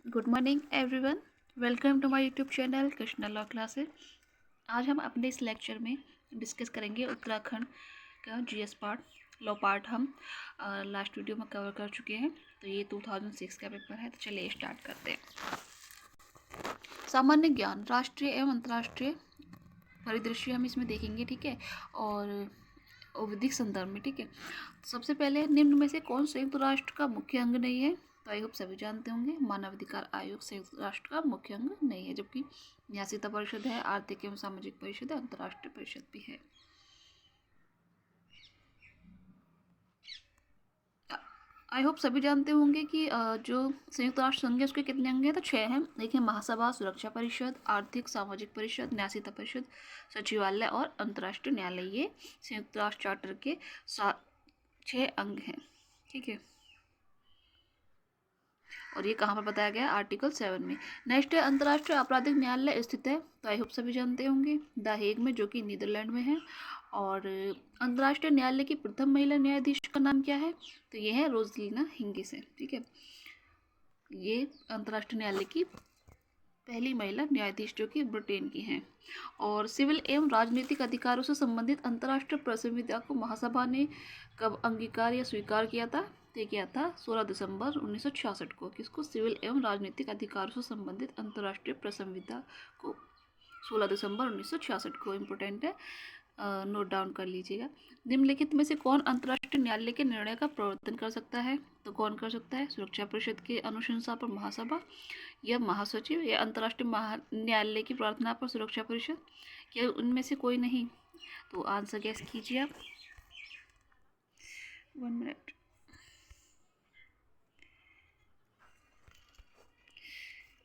Good morning everyone. Welcome to my YouTube channel Krishna law classes. आज हम अपने इस लेक्चर में डिस्कस करेंगे उत्तराखंड का जीएस पार्ट लॉ पार्ट। हम लास्ट वीडियो में कवर कर चुके हैं, तो ये 2006 का पेपर है। तो चलिए स्टार्ट करते हैं। सामान्य ज्ञान, राष्ट्रीय एवं अंतर्राष्ट्रीय परिदृश्य हम इसमें देखेंगे, ठीक है, और विधिक संदर्भ में, ठीक है। सबसे पहले, निम्न में से कौन संयुक्त राष्ट्र का मुख्य अंग नहीं है? तो आई होप सभी जानते होंगे, मानवाधिकार आयोग संयुक्त राष्ट्र का मुख्य अंग नहीं है, जबकि न्यासीता परिषद है, आर्थिक एवं सामाजिक परिषद है, अंतर्राष्ट्रीय परिषद भी है। आई होप सभी जानते होंगे कि जो संयुक्त राष्ट्र संघ है उसके कितने अंग हैं? तो 6 हैं। एक है महासभा, सुरक्षा परिषद, आर्थिक सामाजिक परिषद, न्यासीता परिषद, सचिवालय और अंतर्राष्ट्रीय न्यायालय। ये संयुक्त राष्ट्र चार्टर के 6 अंग हैं, ठीक है। और ये कहाँ पर बताया गया? आर्टिकल 7 में। नेक्स्ट है, अंतर्राष्ट्रीय आपराधिक न्यायालय स्थित है, तो आई होप सभी जानते होंगे, द हेग में, जो कि नीदरलैंड में है। और अंतर्राष्ट्रीय न्यायालय की प्रथम महिला न्यायाधीश का नाम क्या है? तो ये है रोजलीना हिंगिस, ठीक है। ये अंतर्राष्ट्रीय न्यायालय की पहली महिला न्यायाधीश जो कि ब्रिटेन की हैं। और सिविल एवं राजनीतिक अधिकारों से संबंधित अंतर्राष्ट्रीय प्रसंविधा को महासभा ने कब अंगीकार या स्वीकार किया था? तो किया था 16 दिसंबर 1966 को। किसको? सिविल एवं राजनीतिक अधिकारों से संबंधित अंतर्राष्ट्रीय प्रसंविधा को 16 दिसंबर 1966 को। इम्पोर्टेंट है, नोट डाउन कर लीजिएगा। निम्नलिखित में से कौन अंतर्राष्ट्रीय न्यायालय के निर्णय का प्रवर्तन कर सकता है? तो कौन कर सकता है? सुरक्षा परिषद की अनुशंसा पर महासभा, या महासचिव, या अंतर्राष्ट्रीय न्यायालय की प्रार्थना पर सुरक्षा परिषद, या उनमें से कोई नहीं? तो आंसर गैस कीजिए आप। 1 मिनट।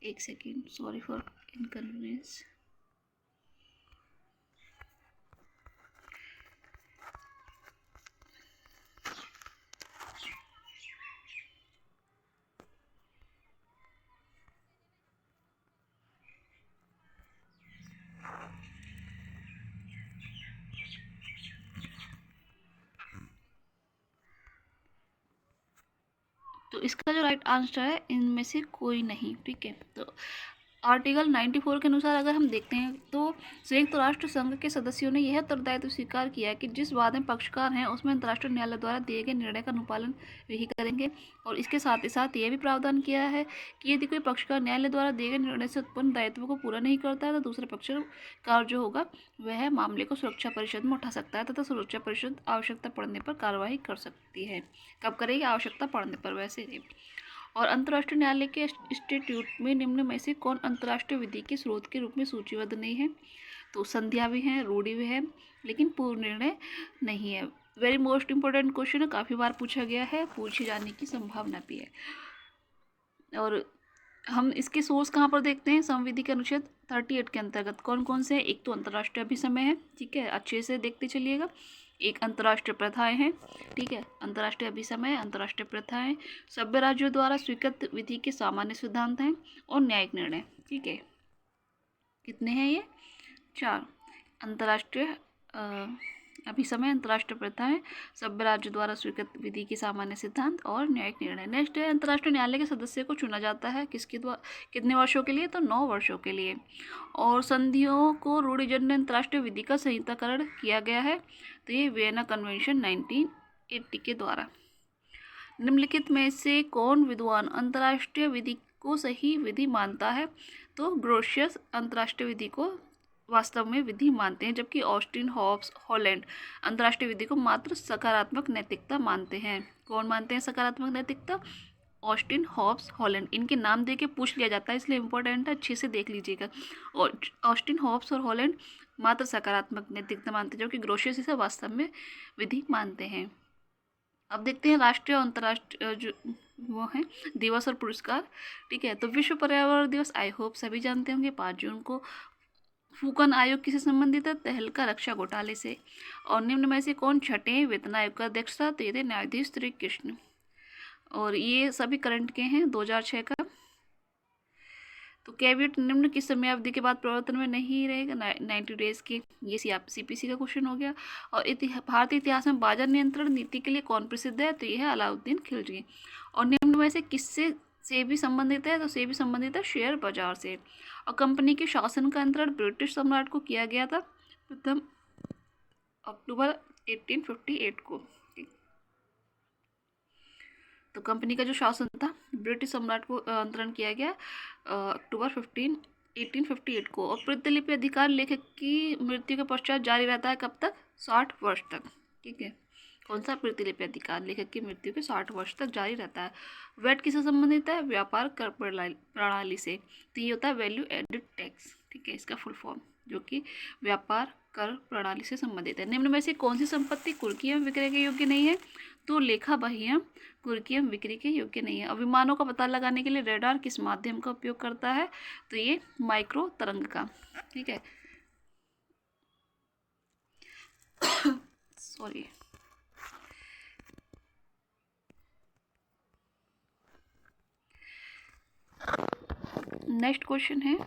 एक सेकेंड, सॉरी फॉर इनकन्वीनियंस। तो इसका जो राइट आंसर है, इनमें से कोई नहीं, ठीक है। तो आर्टिकल 94 के अनुसार अगर हम देखते हैं तो संयुक्त राष्ट्र संघ के सदस्यों ने यह उत्तरदायित्व स्वीकार किया कि जिस वाद में पक्षकार हैं उसमें अंतर्राष्ट्रीय न्यायालय द्वारा दिए गए निर्णय का अनुपालन वही करेंगे। और इसके साथ ही साथ यह भी प्रावधान किया है कि यदि कोई पक्षकार न्यायालय द्वारा दिए गए निर्णय से उत्पन्न दायित्व को पूरा नहीं करता है तो दूसरे पक्षकार जो होगा वह मामले को सुरक्षा परिषद में उठा सकता है, तथा सुरक्षा परिषद आवश्यकता पड़ने पर कार्रवाई कर सकती है। कब करेगी? आवश्यकता पड़ने पर, वैसे नहीं। और अंतर्राष्ट्रीय न्यायालय के इंस्टीट्यूट में निम्न में से कौन अंतर्राष्ट्रीय विधि के स्रोत के रूप में सूचीबद्ध नहीं है? तो संध्या भी है, रूढ़ी भी है, लेकिन पूर्व निर्णय नहीं है। वेरी मोस्ट इंपॉर्टेंट क्वेश्चन है, काफ़ी बार पूछा गया है, पूछे जाने की संभावना भी है। और हम इसके सोर्स कहाँ पर देखते हैं? संविधि के अनुच्छेद 38 के अंतर्गत कौन कौन से हैं? एक तो अंतर्राष्ट्रीय अभिसमय है, ठीक है, अच्छे से देखते चलिएगा। एक अंतर्राष्ट्रीय प्रथाएं हैं, ठीक है, अंतर्राष्ट्रीय अभिसमय, अंतर्राष्ट्रीय प्रथाएं, सभ्य राज्यों द्वारा स्वीकृत विधि के सामान्य सिद्धांत हैं, और न्यायिक निर्णय, ठीक है। कितने हैं ये? 4। अंतर्राष्ट्रीय अभिसमय, अंतर्राष्ट्रीय प्रथाएं, सभ्य राज्य द्वारा स्वीकृत विधि के सामान्य सिद्धांत और न्यायिक निर्णय। नेक्स्ट है, अंतर्राष्ट्रीय न्यायालय के सदस्य को चुना जाता है किसके द्वारा, कितने वर्षों के लिए? तो 9 वर्षों के लिए। और संधियों को रूढ़िजन्य अंतर्राष्ट्रीय विधि का संहिताकरण किया गया है, तो ये वियना कन्वेंशन 1980 के द्वारा। निम्नलिखित में से कौन विद्वान अंतर्राष्ट्रीय विधि को सही विधि मानता है? तो ग्रोशियस अंतर्राष्ट्रीय विधि को वास्तव में विधि मानते हैं, जबकि ऑस्टिन हॉब्स हॉलैंड अंतर्राष्ट्रीय विधि को मात्र सकारात्मक नैतिकता मानते हैं। कौन मानते हैं सकारात्मक नैतिकता? Austin Hobbes Holland. इनके नाम दे के पूछ लिया जाता है, इसलिए इंपॉर्टेंट है, अच्छे से देख लीजिएगा। और ऑस्टिन हॉब्स और हॉलैंड मात्र सकारात्मक नैतिकता मानते हैं, जबकि ग्रोशियस इसे वास्तव में विधि मानते हैं। अब देखते हैं राष्ट्रीय और अंतर्राष्ट्रीय जो वो हैं दिवस और पुरस्कार, ठीक है। तो विश्व पर्यावरण दिवस आई होप सभी जानते होंगे, 5 जून को। फूकन आयोग किससे संबंधित है? तहलका रक्षा घोटाले से। और निम्न में से कौन छठे वेतन आयोग का अध्यक्ष था? तो ये थे न्यायाधीश श्री कृष्ण। और ये सभी करंट के हैं, 2006 का। तो कैबिनेट निम्न किस समयावधि के बाद प्रवर्तन में नहीं रहेगा? 90 डेज की। ये सीपीसी का क्वेश्चन हो गया। और भारतीय इतिहास में बाजार नियंत्रण नीति के लिए कौन प्रसिद्ध है? तो ये है अलाउद्दीन खिलजी। और निम्न में से किससे से भी संबंधित है, तो से भी संबंधित है शेयर बाजार से। और कंपनी के शासन का अंतरण ब्रिटिश सम्राट को किया गया था प्रथम अक्टूबर 1858 को। तो कंपनी का जो शासन था ब्रिटिश सम्राट को अंतरण किया गया अक्टूबर 1858 को। और प्रतिलिपि अधिकार लेखक की मृत्यु के पश्चात जारी रहता है कब तक? 60 वर्ष तक। ठीक है, कौन सा? प्रतिलिपि अधिकार लेखक की मृत्यु के 60 वर्ष तक जारी रहता है। वैट किससे संबंधित है? व्यापार कर प्रणाली से। तो ये होता है वैल्यू एडेड टैक्स। ठीक है, इसका फुल फॉर्म, जो कि व्यापार कर प्रणाली से संबंधित है। निम्न में से कौन सी संपत्ति कुर्की एवं विक्रय के योग्य नहीं है? तो लेखा बहियम कुर्की एवं विक्री के योग्य नहीं है। और विमानों का पता लगाने के लिए रेडार किस माध्यम का उपयोग करता है? तो ये माइक्रो तरंग का। ठीक है, सॉरी। नेक्स्ट क्वेश्चन है,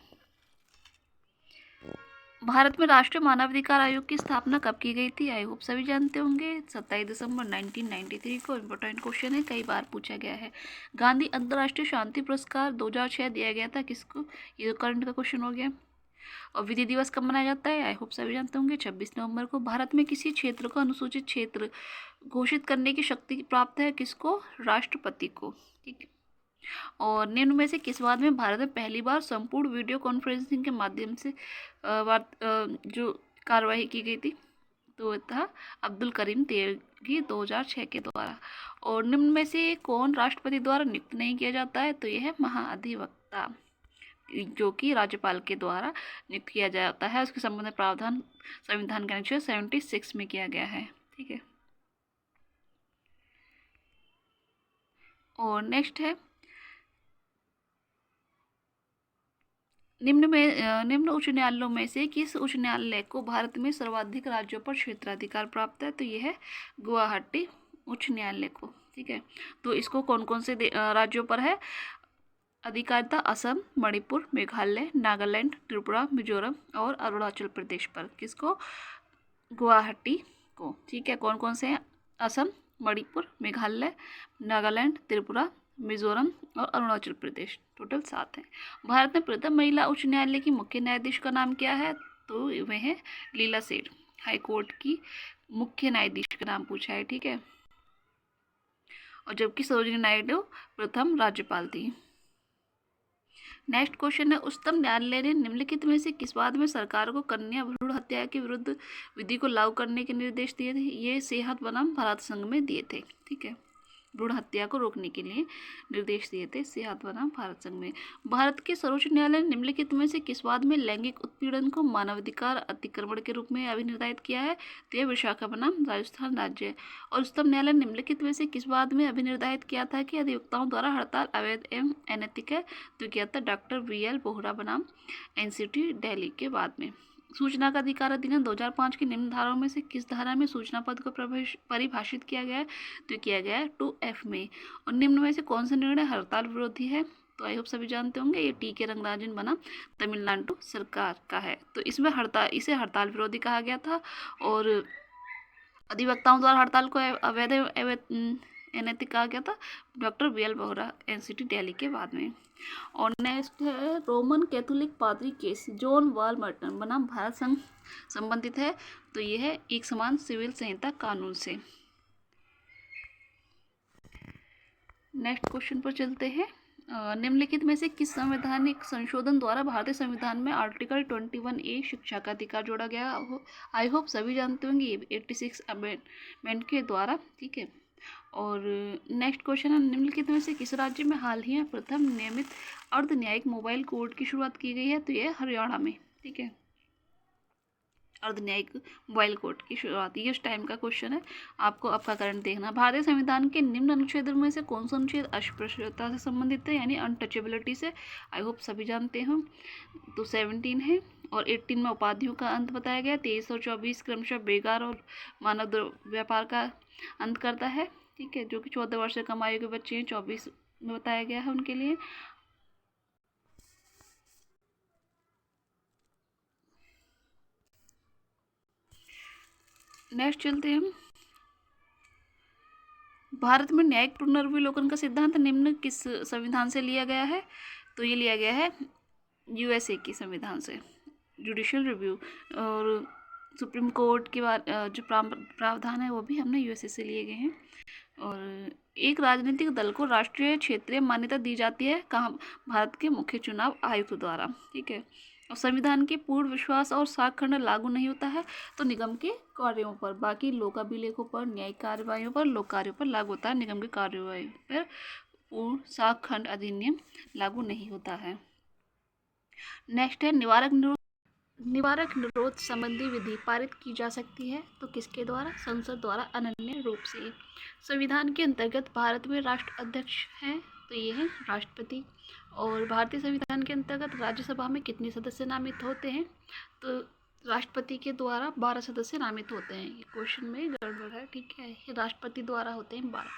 भारत में राष्ट्रीय मानवाधिकार आयोग की स्थापना कब की गई थी? आई होप सभी जानते होंगे, 27 दिसंबर 1993 को। इम्पोर्टेंट क्वेश्चन है, कई बार पूछा गया है। गांधी अंतर्राष्ट्रीय शांति पुरस्कार 2006 दिया गया था किसको? ये तो करंट का क्वेश्चन हो गया। और विधि दिवस कब मनाया जाता है? आई होप सभी जानते होंगे, 26 नवंबर को। भारत में किसी क्षेत्र को अनुसूचित क्षेत्र घोषित करने की शक्ति प्राप्त है किसको? राष्ट्रपति को। ठीक है, और निम्न में से किस बाद में भारत में पहली बार संपूर्ण वीडियो कॉन्फ्रेंसिंग के माध्यम से जो कार्यवाही की गई थी? तो था अब्दुल करीम तेलगी 2006 के द्वारा। और निम्न में से कौन राष्ट्रपति द्वारा नियुक्त नहीं किया जाता है? तो यह है महाधिवक्ता, जो कि राज्यपाल के द्वारा नियुक्त किया जाता है। उसके संबंध में प्रावधान संविधान के अनुच्छेद 76 में किया गया है। ठीक है, और नेक्स्ट है, निम्न उच्च न्यायालयों में से किस उच्च न्यायालय को भारत में सर्वाधिक राज्यों पर क्षेत्राधिकार प्राप्त है? तो ये है गुवाहाटी उच्च न्यायालय को। ठीक है, तो इसको कौन कौन से राज्यों पर है अधिकारिता? असम, मणिपुर, मेघालय, नागालैंड, त्रिपुरा, मिजोरम और अरुणाचल प्रदेश पर। किसको? गुवाहाटी को। ठीक है, कौन कौन से हैं? असम, मणिपुर, मेघालय, नागालैंड, त्रिपुरा, मिजोरम और अरुणाचल प्रदेश। टोटल 7 हैं। भारत में प्रथम महिला उच्च न्यायालय की मुख्य न्यायाधीश का नाम क्या है? तो वह है लीला सेठ। हाई कोर्ट की मुख्य न्यायाधीश का नाम पूछा है। ठीक है, और जबकि सरोजिनी नायडू प्रथम राज्यपाल थी। नेक्स्ट क्वेश्चन है, उच्चतम न्यायालय ने निम्नलिखित में से किस बात में सरकार को कन्या भ्रूण हत्या के विरुद्ध विधि को लागू करने के निर्देश दिए थे? ये सेहत बनाम भारत संघ में दिए थे। ठीक है, भ्रूण हत्या को रोकने के लिए निर्देश दिए थे सेहत बनाम भारत संघ में। भारत के सर्वोच्च न्यायालय ने निम्नलिखित में से किस बात में लैंगिक उत्पीड़न को मानवाधिकार अतिक्रमण के रूप में अभिनिर्धारित किया है? तो यह विशाखापट्टनम राजस्थान राज्य है। और उच्चतम न्यायालय ने निम्नलिखित में से किस बात में अभिनिर्धारित किया था कि अधिवक्ताओं द्वारा हड़ताल अवैध एवं अनैतिक है? तो किया था डॉक्टर VL बोहरा बनाम NCT दिल्ली के बाद में। सूचना का अधिकार अधिनियम 2005 की निम्न धाराओं में से किस धारा में सूचना पद को परिभाषित किया गया है? तो किया गया है 2F में। और निम्न में से कौन सा निर्णय हड़ताल विरोधी है? तो आई होप सभी जानते होंगे, ये TK रंगराजन बनाम तमिलनाडु सरकार का है। तो इसमें इसे हड़ताल विरोधी कहा गया था। और अधिवक्ताओं द्वारा हड़ताल को अवैध अनैतिक कहा गया था doctor VL Bohra NCT Delhi के बाद में। और नेक्स्ट है, रोमन कैथोलिक पादरी केस जॉन वालमर्टन बनाम भारत संघ संबंधित है। तो ये है एक समान सिविल संहिता कानून से। नेक्स्ट क्वेश्चन पर चलते हैं, निम्नलिखित में से किस संवैधानिक संशोधन द्वारा भारतीय संविधान में आर्टिकल 21A शिक्षा का अधिकार जोड़ा गया हो? आई होप सभी जानते होंगे, 86 अमेंडमेंट के द्वारा। ठीक है, और नेक्स्ट क्वेश्चन है, निम्नलिखित में से किस राज्य में हाल ही में प्रथम नियमित अर्ध न्यायिक मोबाइल कोर्ट की शुरुआत की गई है? तो यह हरियाणा में। ठीक है, अर्ध न्यायिक मोबाइल कोर्ट की शुरुआत, ये उस टाइम का क्वेश्चन है, आपको आपका करंट देखना। भारतीय संविधान के निम्न अनुच्छेदों में से कौन सा अनुच्छेद अस्पृश्यता से संबंधित है, यानी अनटचेबिलिटी से? आई होप सभी जानते हो, तो 17 है। और 18 में उपाधियों का अंत बताया गया। 23 और 24 क्रमशः बेगार और मानव व्यापार का अंत करता है। ठीक है, जो कि 14 वर्ष से कम आयु के बच्चे हैं, 24 में बताया गया है उनके लिए। नेक्स्ट चलते हैं हम, भारत में न्यायिक पुनर्विलोकन का सिद्धांत निम्न किस संविधान से लिया गया है? तो ये लिया गया है यूएसए की संविधान से। जुडिशियल रिव्यू और सुप्रीम कोर्ट के बाद जो प्रावधान है वो भी हमने यूएसए से लिए गए हैं। और एक राजनीतिक दल को राष्ट्रीय क्षेत्रीय मान्यता दी जाती है कहाँ? भारत के मुख्य चुनाव आयुक्त द्वारा। ठीक है। और संविधान के पूर्ण विश्वास और साखंड लागू नहीं होता है तो निगम के कार्यों पर, बाकी लोक अभिलेखों पर, न्यायिक कार्यवाहियों पर, लोक कार्यों पर लागू होता है। निगम की कार्यवाही पर पूर्ण साखंड अधिनियम लागू नहीं होता है। नेक्स्ट है निवारक निरोध संबंधी विधि पारित की जा सकती है तो किसके द्वारा? संसद द्वारा अनन्य रूप से। संविधान के अंतर्गत भारत में राष्ट्र अध्यक्ष हैं तो ये है राष्ट्रपति। और भारतीय संविधान के अंतर्गत राज्यसभा में कितने सदस्य नामित होते हैं? तो राष्ट्रपति के द्वारा 12 सदस्य नामित होते हैं। ये क्वेश्चन में गड़बड़ है, ठीक है, ये राष्ट्रपति द्वारा होते हैं 12।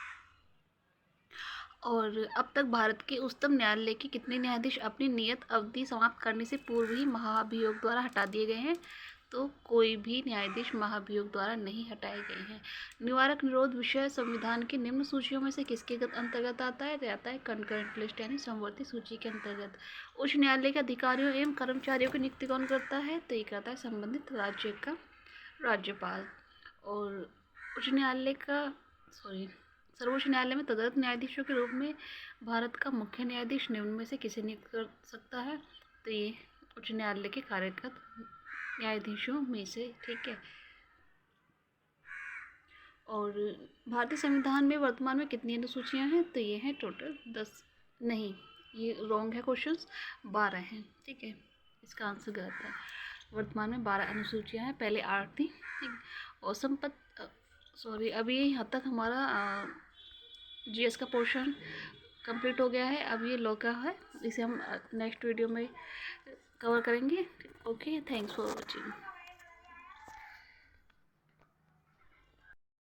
और अब तक भारत के उच्चतम न्यायालय के कितने न्यायाधीश अपनी नियत अवधि समाप्त करने से पूर्व ही महाभियोग द्वारा हटा दिए गए हैं? तो कोई भी न्यायाधीश महाभियोग द्वारा नहीं हटाए गए हैं। निवारक निरोध विषय संविधान की निम्न सूचियों में से किसके अंतर्गत आता है? आता है कंकरेंट लिस्ट यानी समवर्ती सूची के अंतर्गत। उच्च न्यायालय के अधिकारियों एवं कर्मचारियों की नियुक्ति कौन करता है? तो ये करता है संबंधित राज्य का राज्यपाल। और उच्च न्यायालय का सर्वोच्च न्यायालय में तदर्थ न्यायाधीशों के रूप में भारत का मुख्य न्यायाधीश निम्न में से किसे नियुक्त कर सकता है? तो ये उच्च न्यायालय के कार्यरत न्यायाधीशों में से, ठीक है। और भारतीय संविधान में वर्तमान में कितनी अनुसूचियां हैं? तो ये हैं टोटल 10 नहीं, ये रॉन्ग है क्वेश्चन, 12 हैं, ठीक है, इसका आंसर गलत है। वर्तमान में 12 अनुसूचियां हैं, पहले 8 थी, ठीक। और अभी यहाँ तक हमारा जीएस का पोर्शन कंप्लीट हो गया है। अब ये लॉ का है, इसे हम नेक्स्ट वीडियो में कवर करेंगे। Okay, thanks for watching.